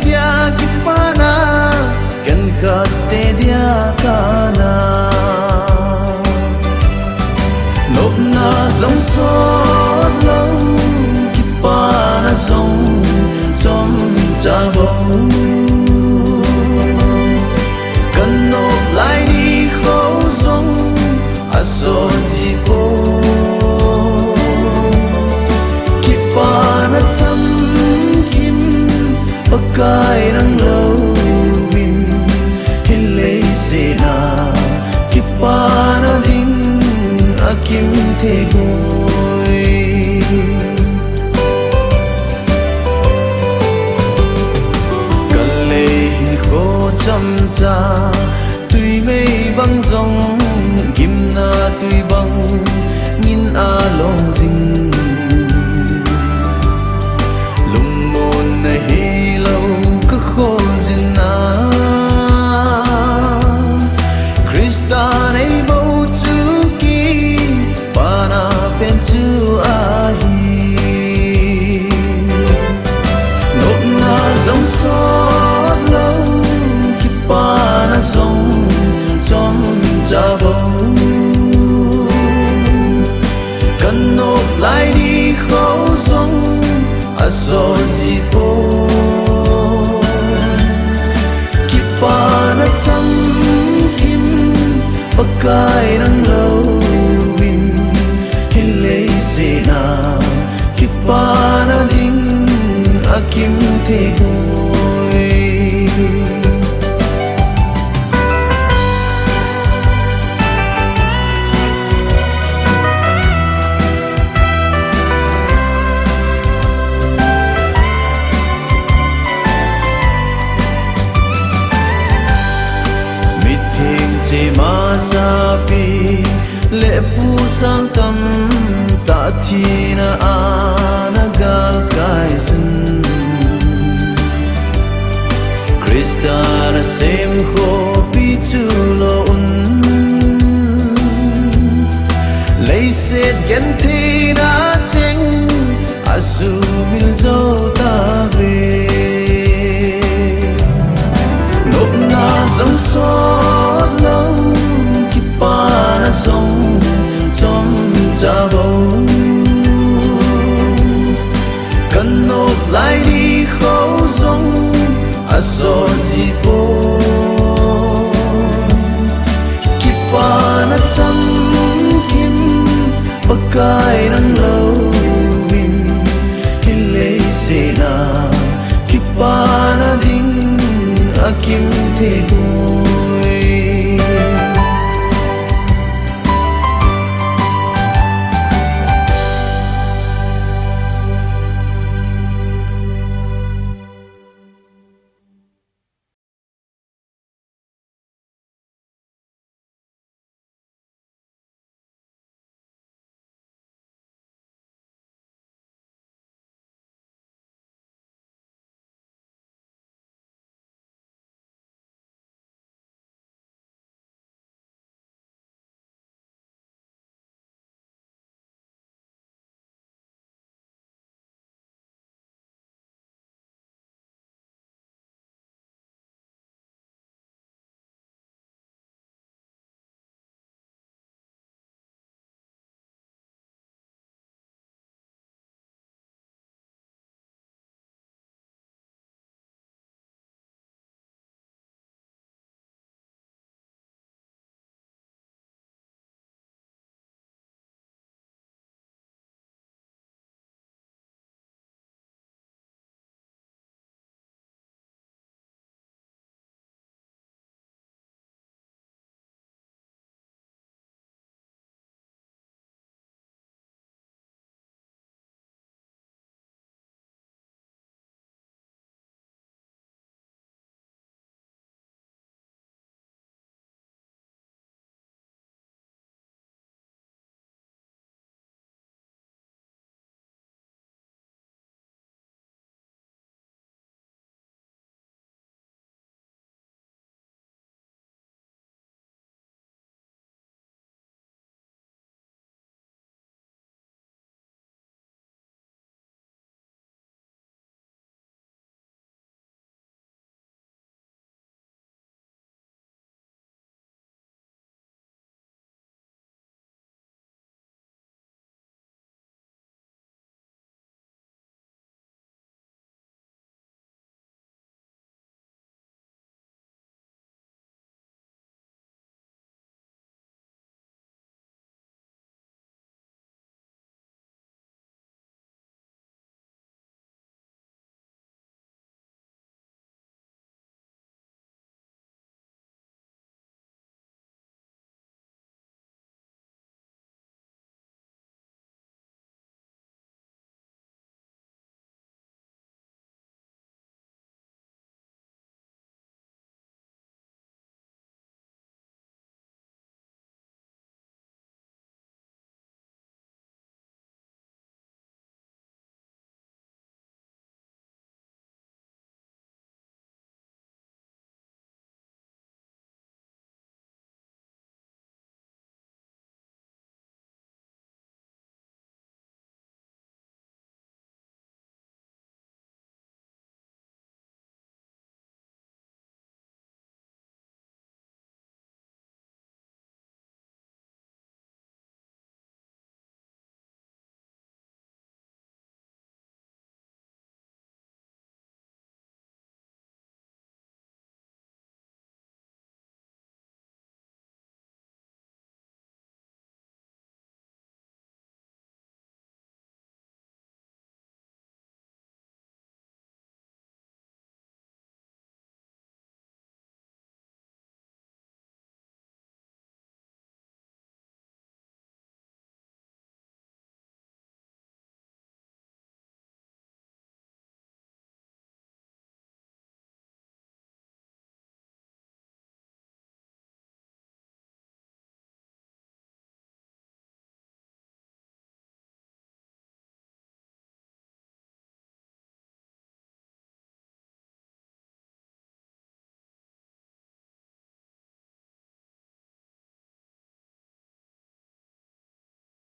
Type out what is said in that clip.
dia kipana kan khatte dia kana nộp na dòng xót lâu kipana dòng trong cha bầu cần nộp lại đi khâu dòng aso gì po kipana chăm kim pakai nang lâu vin hilei se na kipana ding akim the boy kan le hin kho cham cha tui mei bang zong kim na tui bang nin a long jing lung mon na hi lo ka khol jin na Krista nei bo chu ki pana pen chu a hi nộp na dòng xót lâu ki pana dòng trong cha bầu cần nộp lại đi khâu dòng aso gì po ki pana chăm kim pakai nang lâu vin hilei se na ki pana ding akim the boy che ma sa pi le pu sang tam ta thi na ana gal kai zin Krista na sem kho pi chu lo un lấy set gen thi na cheng asu mil zo ta về nộp na dòng xót lâu kipana song trong cha bầu cần nộp lại đi khâu dòng aso gì po kipana chăm kim pakai nang lâu vin hilei se na kipana ding akim the